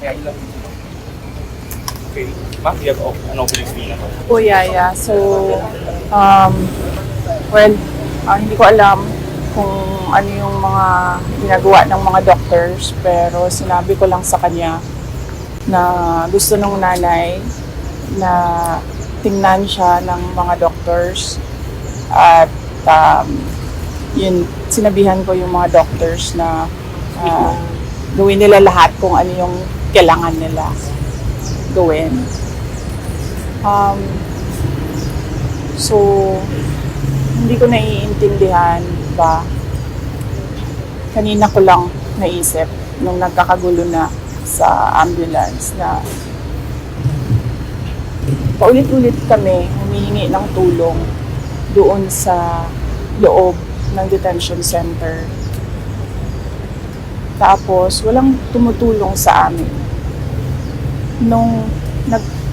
Kaya ilang okay. Ma'am, you have an opening statement. Oh, yeah. So, um, well, hindi ko alam kung ano yung mga ginagawa ng mga doctors, pero sinabi ko lang sa kanya na gusto nung nanay na tingnan siya ng mga doctors at yun, sinabihan ko yung mga doctors na gawin nila lahat kung ano yung kailangan nila gawin. So, hindi ko naiintindihan ba, kanina ko lang naisip nung nagkakagulo na sa ambulance na paulit-ulit kami humihingi ng tulong doon sa loob ng detention center. Tapos, walang tumutulong sa amin.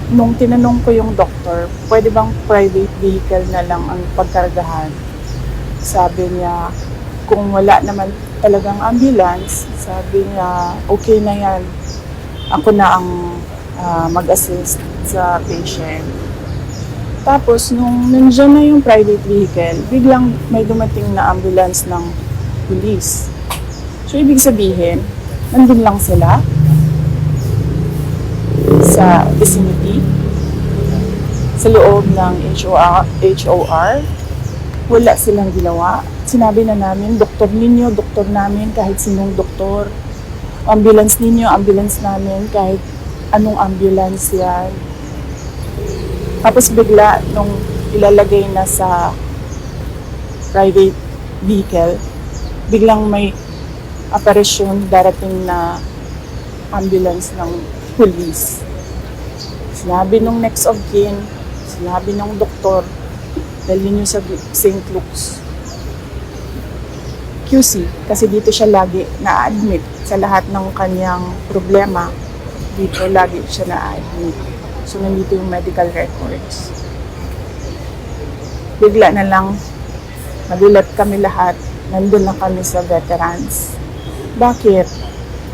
Nung tinanong ko yung doktor, pwede bang private vehicle na lang ang pagkargahan? Sabi niya, kung wala naman talagang ambulance, sabi niya, okay na yan. Ako na ang mag-assist sa patient. Tapos, nung nandiyan na yung private vehicle, biglang may dumating na ambulance ng police. So, ibig sabihin, nandun lang sila sa vicinity, sa loob ng HOR. Wala silang ginawa. Sinabi na namin, doktor ninyo, doktor namin, kahit sinong doktor. Ambulance ninyo, ambulance namin, kahit anong ambulance yan. Tapos bigla, nung ilalagay na sa private vehicle, biglang may aparisyon, darating na ambulance ng police. Sinabi nung next of kin, sinabi ng doktor, dalhin nyo sa St. Luke's QC, kasi dito siya lagi na-admit sa lahat ng kanyang problema. Dito lagi siya na-admit. So, nandito yung medical records. Bigla na lang, nagulat kami lahat, nandun na kami sa veterans. Bakit?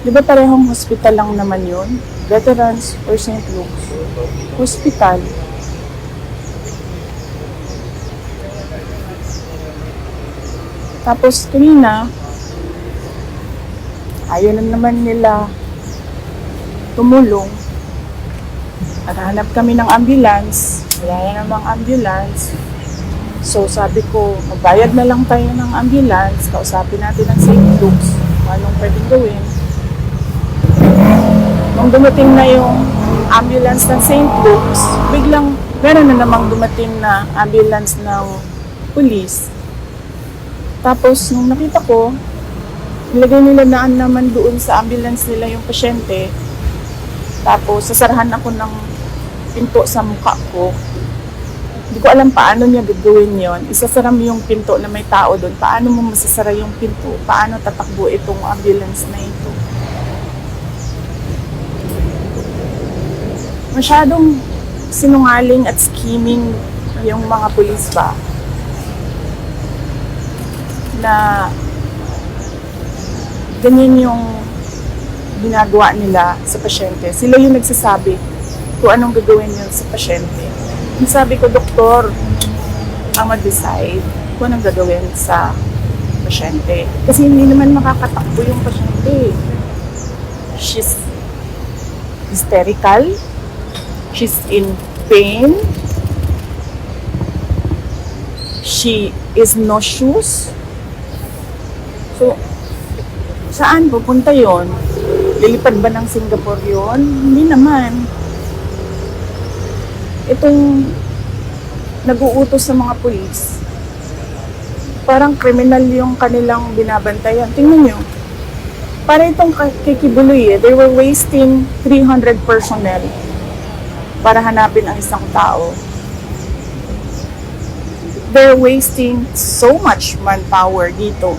Di ba parehong hospital lang naman yun? Veterans or St. Luke's? Hospital. Tapos kanina, ayaw na naman nila tumulong. At hanap kami ng ambulance. Wala na namang ambulance. So sabi ko, magbayad na lang tayo ng ambulance. Kausapin natin ang St. Luke's. Anong pwedeng gawin? Nung dumating na yung ambulance ng St. Luke's, biglang meron na namang dumating na ambulance ng police. Tapos, nung nakita ko, nilagay nila naan naman doon sa ambulance nila yung pasyente. Tapos, sasarahan ako ng pinto sa mukha ko. Hindi ko alam paano niya gagawin yon. Isasara mo yung pinto na may tao doon. Paano mo masasara yung pinto? Paano tatakbo itong ambulance na ito? Masyadong sinungaling at scheming yung mga pulis ba? Na ganyan yung ginagawa nila sa pasyente. Sila yung nagsasabi kung anong gagawin yun sa pasyente. Sabi ko, doktor, ang mag-decide kung anong gagawin sa pasyente. Kasi hindi naman makakatakbo yung pasyente. She's hysterical. She's in pain. She is nauseous. So, saan pupunta yon? Lilipad ba ng Singapore yon? Hindi naman. Itong nag-uutos sa mga pulis, parang kriminal yung kanilang binabantayan. Tingnan nyo. Para itong kikibuloy they were wasting 300 personnel para hanapin ang isang tao. They're wasting so much manpower dito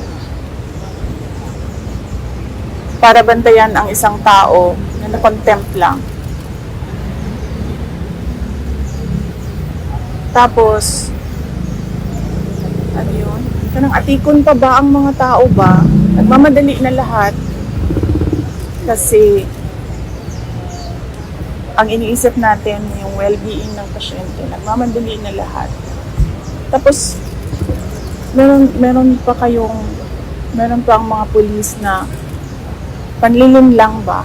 para bantayan ang isang tao na na-contempt lang. Tapos, ano yun? Kanang atikon pa ba ang mga tao ba? Nagmamadali na lahat kasi ang iniisip natin yung well-being ng pasyente, nagmamandali na lahat. Tapos, meron pa ang mga pulis na panlilin lang ba?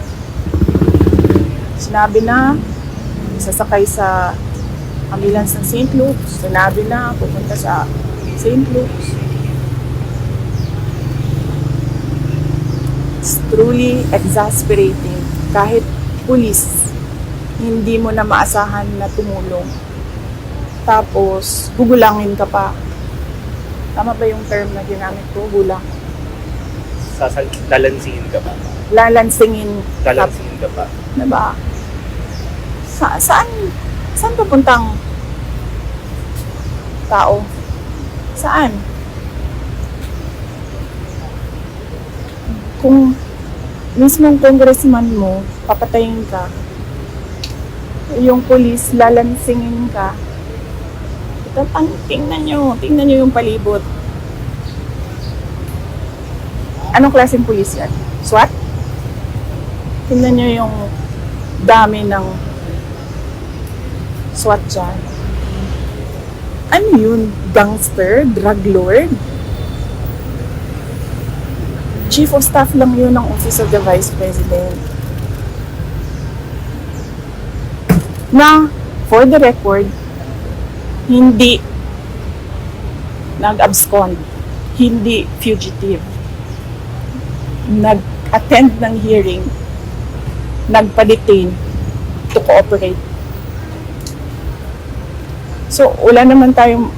Sinabi na, sasakay sa ambulance ng St. Luke's, sinabi na, pupunta sa St. Luke's. It's truly exasperating. Kahit pulis, hindi mo na maasahan na tumulong. Tapos, gugulangin ka pa. Tama ba yung term na ginamit ko? Gulang. Lalansingin ka pa. Lalansingin ka. Lalansingin ka pa. Diba? Saan papuntang tao? Saan? Kung mismong congressman mo, papatayin ka, yung police, lalansingin ka, tingnan nyo yung palibot. Anong klaseng police yan? SWAT? Tingnan nyo yung dami ng SWAT dyan. Ano yun? Gangster? Drug lord? Chief of Staff lang yun ng Office of the Vice President. Na, for the record, hindi nag-abscond, hindi fugitive. Nag-attend ng hearing, nagpa-detain to cooperate. So, wala naman tayong,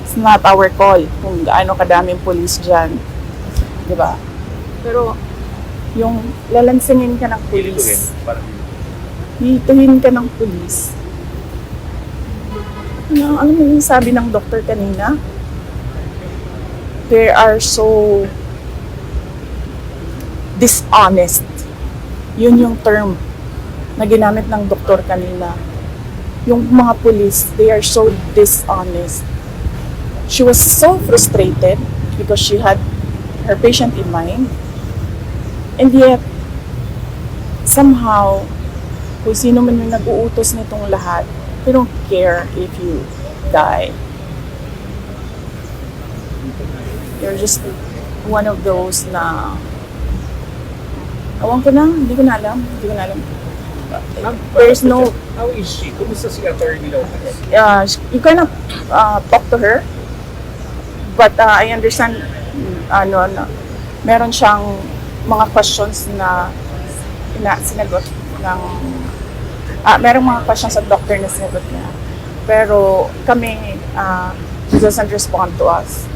it's not our call kung gaano kadaming police dyan. Diba? Pero, yung lalansingin ka ng police, hituhin ka ng police. Ano yung sabi ng doktor kanina? They are so dishonest. Yun yung term na ginamit ng doktor kanina. Yung mga police, they are so dishonest. She was so frustrated because she had her patient in mind. And yet, somehow, kung sino man yung nag-uutos nitong lahat, they don't care if you die. You're just one of those na, awan ko na, hindi ko na alam. There's no, How is she? Kumusta si Attorney Lopez? you cannot talk to her. But I understand, meron siyang mga questions na sinagot ng, merong mga questions sa doctor na sinagot niya. Pero kami, she doesn't respond to us.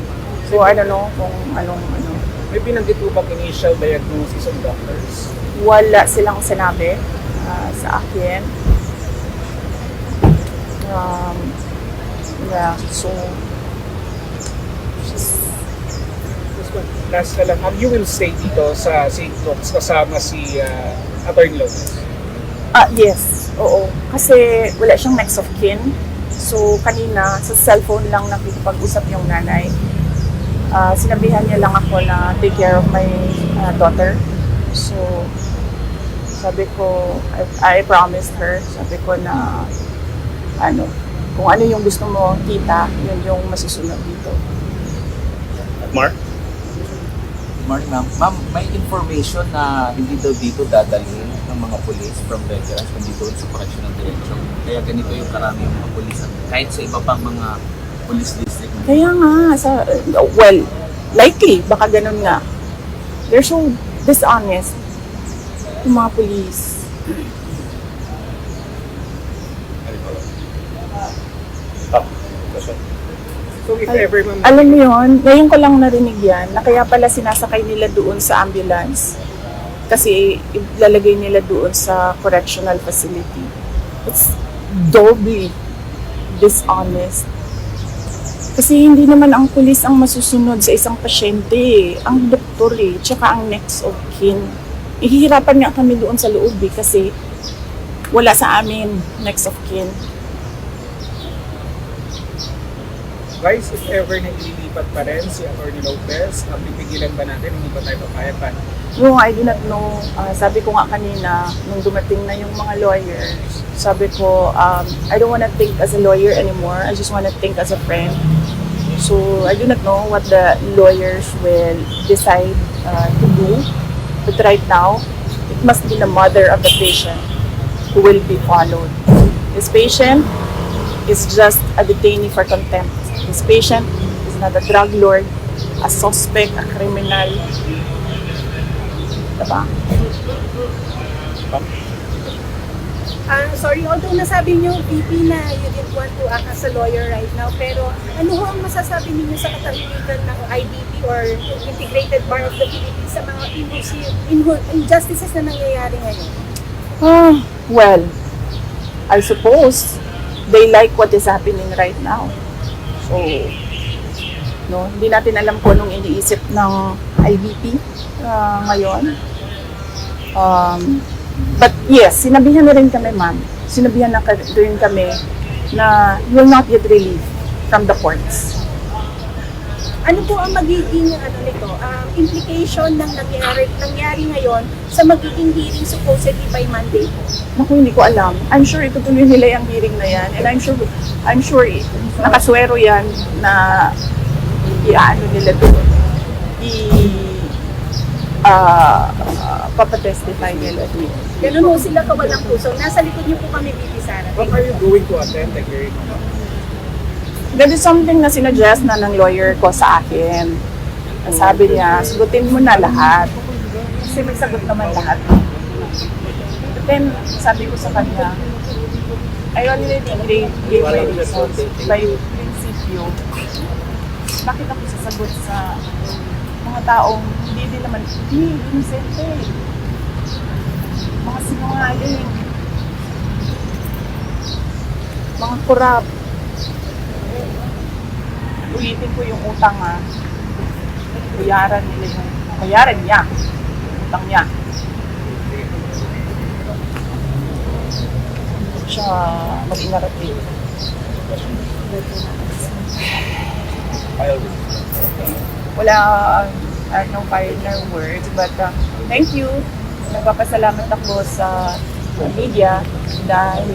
So I don't know kung anong. May binanggit po bang initial diagnosis of doctors? Wala silang sinabi sa akin. Yeah, so Last na lang, you will stay dito sa St. Luke's kasama si Attorney Lopez? Yes, oo. Kasi wala siyang next of kin. So kanina, sa cellphone lang nakikipag-usap yung nanay. Sinabihan niya lang ako na take care of my daughter. So sabi ko, I promised her, sabi ko na kung ano yung gusto mo, tita, yun yung masusunod dito. Mark? Ma'am, may information na hindi daw dito dadalhin ng mga police from veterans kundi doon sa correctional direction. Kaya ganito yung karami yung mga police kahit sa iba pang mga police district. Kaya nga, well, likely, baka ganun nga. They're so dishonest, yung mga police. So if ever, ma'am, Alam mo yun, ngayon ko lang narinig yan, na kaya pala sinasakay nila doon sa ambulance. Kasi ilalagay nila doon sa correctional facility. It's doubly dishonest. Kasi hindi naman ang pulis ang masusunod sa isang pasyente, ang doktor tsaka ang next of kin. Ihihirapan nga kami doon sa loob kasi wala sa amin next of kin. guys, if ever na ililipat pa rin si Attorney Lopez, pipigilan ba natin? Hindi ba tayo papayag pa? No, I do not know. Sabi ko nga kanina, nung dumating na yung mga lawyers, sabi ko, I don't wanna think as a lawyer anymore. I just wanna think as a friend. So, I do not know what the lawyers will decide to do. But right now, it must be the mother of the patient who will be followed. This patient is just a detainee for contempt. This patient is not a drug lord, a suspect, a criminal. Diba? Sorry, although nasabi niyo, VP, na you didn't want to act as a lawyer right now, pero ano ho ang masasabi ninyo sa katahimikan ng IBP or Integrated Bar of the Philippines sa mga injustices na nangyayari ngayon? Well, I suppose they like what is happening right now. So, no, hindi natin alam kung anong iniisip ng IBP ngayon. But yes, sinabihan na rin kami, ma'am. Sinabihan na rin kami na you will not get relief from the courts. Ano po ang magiging implication ng nangyari ngayon sa magiging hearing supposedly by Monday po? Naku, hindi ko alam. I'm sure itutuloy nila yung hearing na yan. And I'm sure nakaswero yan na iaano nila doon. Papatestify nila doon. Ganun ho sila kawalang puso. Nasa likod niyo po kami, VP Sara. What are you going to attend the hearing? That is something na sinuggest na ng lawyer ko sa akin. Sabi niya, sagutin mo na lahat. Kasi may sagot naman lahat. But then, sabi ko sa kanya, I already gave my reasons by prinsipyo. Bakit ako sasagot sa mga taong hindi inosente. Mga sinungaling. Mga korap. Ulitin ko yung utang bayaran niya. Utang niya. Siya mag-inarating. Wala, I have no final words, but thank you. Nagpapasalamat ako sa media dahil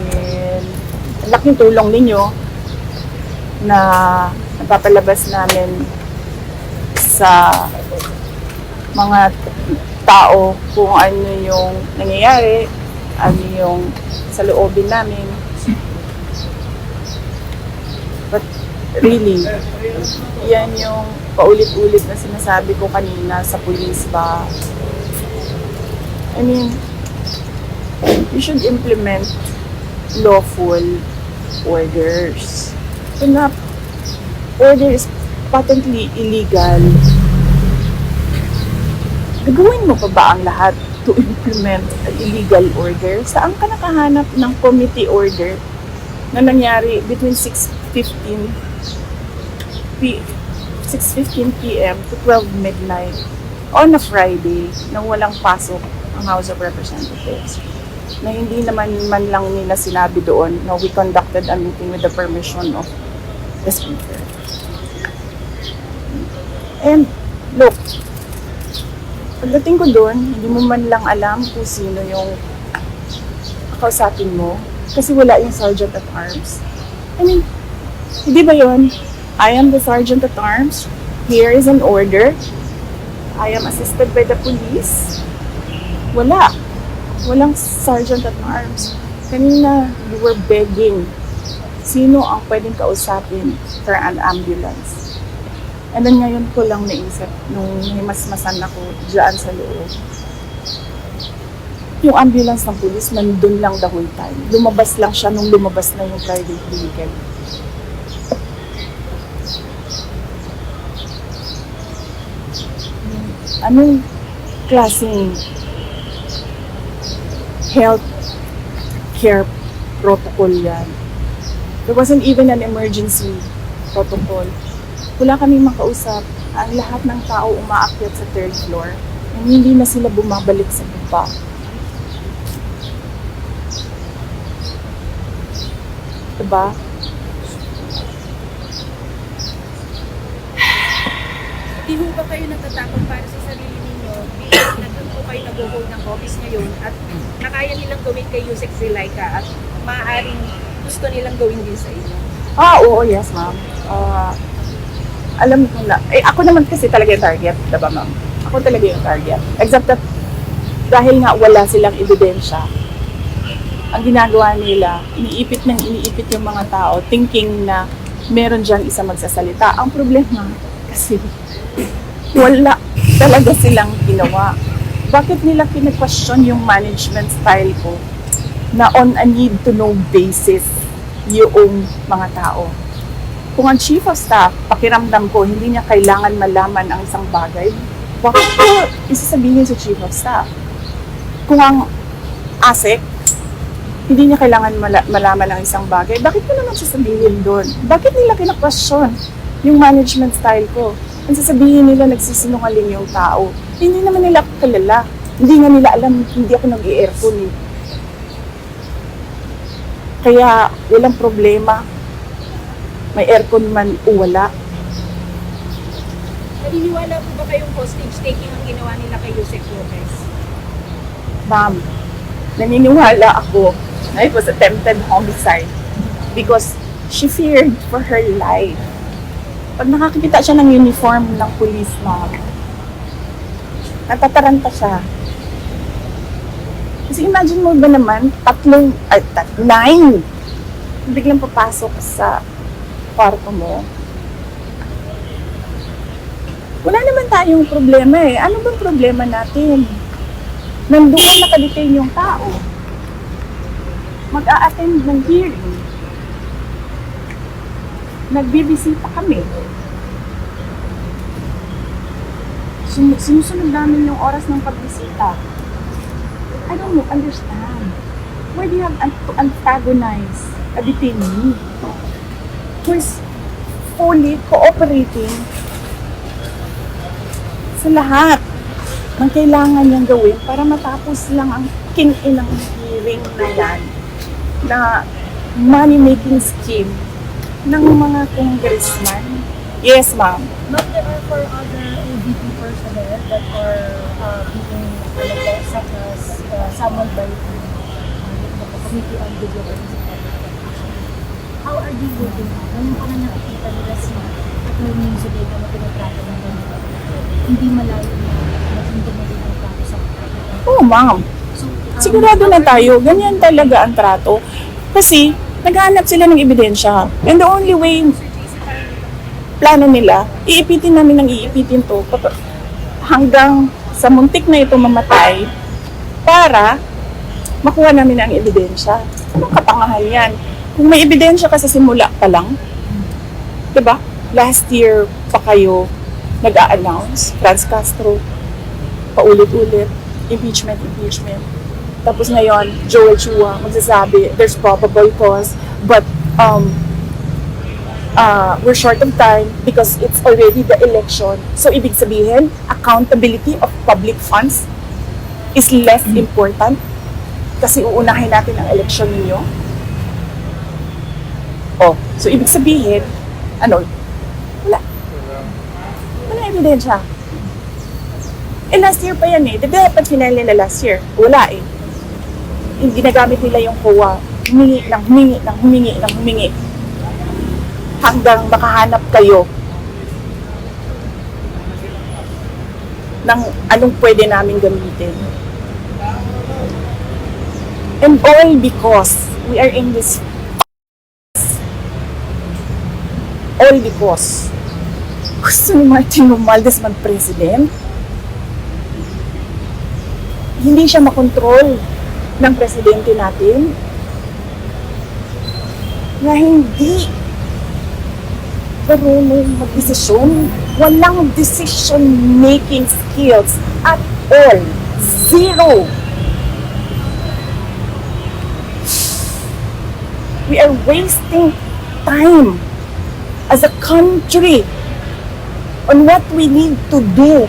ang laking tulong ninyo na napapalabas namin sa mga tao kung ano yung nangyayari, ano yung sa loobin namin. But really, yan yung paulit-ulit na sinasabi ko kanina sa police ba. I mean, you should implement lawful orders. Kung na order is patently illegal, gagawin mo pa ba ang lahat to implement an illegal order? Saan ka nakahanap ng committee order na nangyari between 6:15 p.m. to 12 midnight on a Friday na walang pasok ang House of Representatives? Na hindi naman man lang nila sinabi doon na we conducted a meeting with the permission of the Speaker. And look, pagdating ko doon, hindi mo man lang alam kung sino yung kausapin mo kasi wala yung Sergeant at Arms. I mean, hindi ba yun? I am the Sergeant at Arms. Here is an order. I am assisted by the police. Wala. Walang Sergeant at Arms. Kanina, you were begging. Sino ang pwedeng kausapin for an ambulance? And then ngayon ko lang naisip nung himasmasan ako dyan sa loob. Yung ambulance ng police nandun lang the whole time. Lumabas lang siya nung lumabas na yung private vehicle. Anong klaseng health care protocol yan? There wasn't even an emergency protocol. Wala kaming makausap. Ang lahat ng tao umaakyat sa third floor and hindi na sila bumabalik sa baba. Diba? Di ho ba kayo natatakot para sa sarili ninyo bilang po kayo nag-hold ng office ngayon at nakaya nilang gawin kay Yusek Zulaika at maaaring gusto nilang gawin din sa inyo? Oo, yes, ma'am. Alam ko na. Ako naman kasi talaga yung target, diba, ma'am? Ako talaga yung target. Except that, dahil nga wala silang ebidensya, ang ginagawa nila, iniipit yung mga tao, thinking na meron dyan isa magsasalita. Ang problema, kasi wala talaga silang ginawa. Bakit nila kine-question yung management style ko na on a need-to-know basis yung mga tao? Kung ang chief of staff, pakiramdam ko, hindi niya kailangan malaman ang isang bagay, bakit ko isasabihin sa chief of staff? Kung ang ASEC, hindi niya kailangan malaman ang isang bagay, bakit ko naman sasabihin doon? Bakit nila kina-question yung management style ko? Ang sasabihin nila, nagsisinungaling yung tao. Hindi naman nila kilala. Hindi nga nila alam, hindi ako nag-i-aircon eh. Kaya walang problema. May aircon man o wala. Naniniwala po ba kayong hostage taking ang ginawa nila kay Yusek Lopez? Ma'am, naniniwala ako na it was attempted homicide because she feared for her life. Pag nakakita siya ng uniform ng police, ma'am, natataranta siya. Kasi imagine mo ba naman, 9 biglang papasok sa kwarto mo. Wala naman tayong problema eh. Ano bang problema natin? Nandun nakadetain yung tao. Mag-a-attend ng hearing. Nagbibisita kami. Sinusunod namin yung oras ng pagbisita. I don't understand. Why do you have to antagonize a detainee who is fully cooperating sa lahat ng kailangan niyang gawin para matapos lang ang kin-inang hearing na yan na money-making scheme ng mga congressman. Yes, ma'am. But there are 4 other ABP personnel that are being summoned by the Committee on Video How are they working out? Ngayon pa nga nakikita nila si Atty. Zulaika na pinatrato ng ganito. Hindi malayo na nag-intimidate ang trato sa Oo, ma'am. Sigurado na tayo. Ganyan talaga ang trato. Kasi, naghahanap sila ng ebidensya. And the only way, plano nila, iipitin namin ng iipitin to hanggang sa muntik na ito mamatay para makuha namin ang ebidensya. Anong katangahan yan? Kung may ebidensya ka sa simula pa lang, diba? Last year pa kayo nag-a-announce, Franz Castro, paulit-ulit, impeachment. Tapos ngayon, Joel Chua magsasabi, there's probable cause, but we're short of time because it's already the election. So, ibig sabihin, accountability of public funds is less important kasi uunahin natin ang election ninyo. Oh, so ibig sabihin, wala ebidensya. Last year pa yan eh. Di ba dapat final nila last year? Wala eh. Hindi nagamit nila yung COA. Humingi hanggang makahanap kayo ng anong pwede namin gamitin. And all because we are in this gusto ni Martin Romualdez mag-president. Hindi siya makontrol ng presidente natin. Na hindi marunong mag-desisyon. Walang decision-making skills at all. Zero. We are wasting time as a country on what we need to do.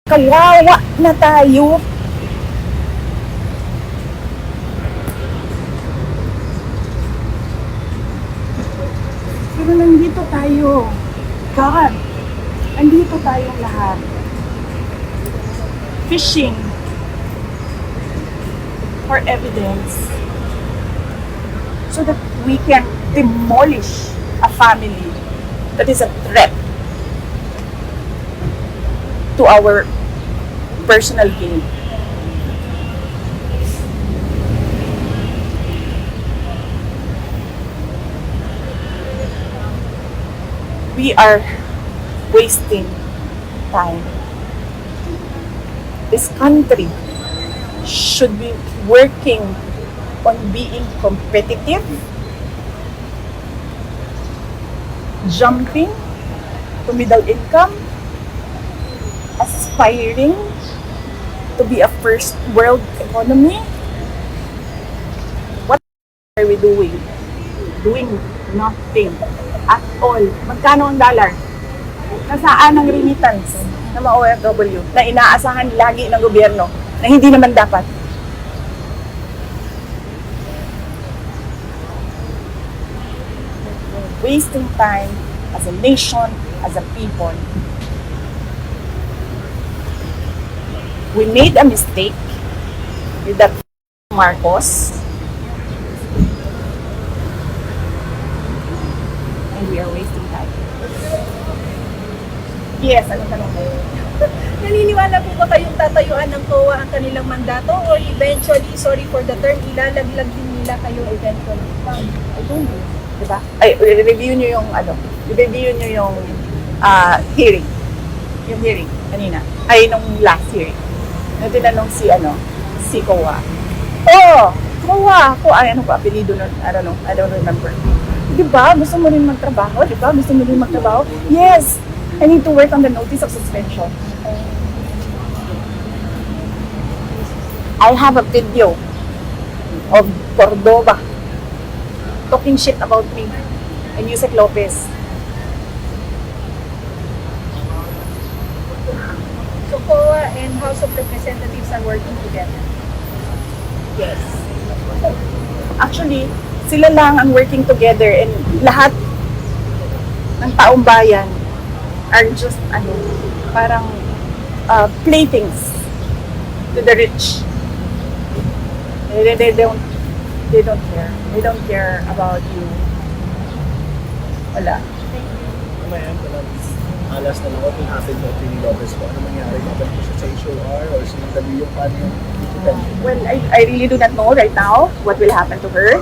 Kawawa na tayo. Pero nandito tayo. God, nandito tayong lahat. fishing for evidence so that we can demolish a family that is a threat to our personal gain. We are wasting time. This country should be working on being competitive, jumping to middle income, aspiring to be a first world economy. What are we doing? Doing nothing at all. Magkano ang dollar? Nasaan ang remittance ng mga OFW na inaasahan lagi ng gobyerno na hindi naman dapat? Wasting time as a nation, as a people. We made a mistake with that Marcos, and we are wasting time. Yes, ano tanong mo? Naniniwala po ba kayong tatayuan ng COA ang kanilang mandato or eventually, sorry for the term, ilalaglag din nila kayo eventually? I don't know. Diba? Ay, review nyo yung review nyo yung hearing. Yung hearing kanina. Ay, nung last hearing. Na tinanong si COA. Oh, COA! Ay, ano ba, apelido nun? I don't remember. Diba? Gusto mo rin magtrabaho? Diba? Gusto mo rin magtrabaho? Yes! I need to work on the notice of suspension. I have a video of Cordoba talking shit about me and Yusek Lopez. So COA and House of Representatives are working together. Yes. Actually, sila lang ang working together and lahat ng taong bayan are just parang playthings to the rich. They don't care. They don't care about you. Wala. Ma'am, alas na lang, what will happen to Atty. Lopez po? Ano mangyari? Babalik po siya sa HOR or sinundan yung paano yung detention? Well, I really do not know right now what will happen to her.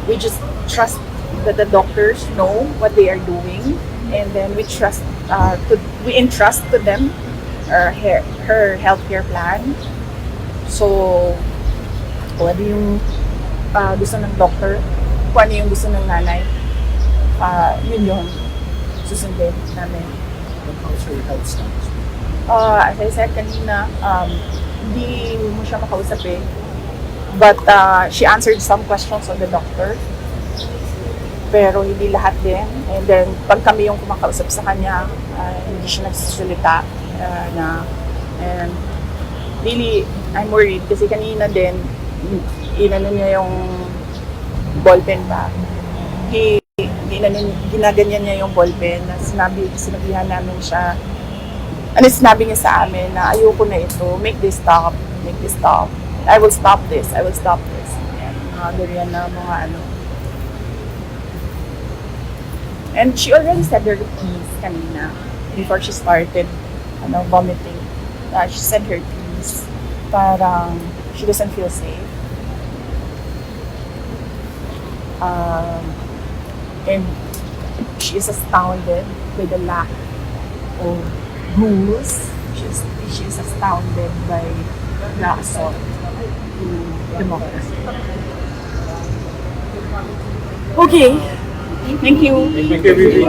We just trust that the doctors know what they are doing, and then we entrust to them her healthcare plan. So, kung ano yung gusto ng doctor, kung ano yung gusto ng nanay, yun yung susundin namin. How's her health status? As I said kanina, hindi mo siya makausap eh. But she answered some questions of the doctor. Pero hindi lahat din. And then, pag kami yung kumakausap sa kanya, hindi siya nagsasalita and really, I'm worried kasi kanina din, inano niya yung ballpen ba. Ginaganyan niya yung ballpen na sinabihan namin siya. Sinabi niya sa amin na ayoko na ito, make this stop. I will stop this. Ganyan na mga And she already said her piece kanina before she started vomiting. She said her piece. Parang she doesn't feel safe. And she is astounded by the lack of rules. She is astounded by the assault to democracy. Okay. Thank you. Thank you, Vivi.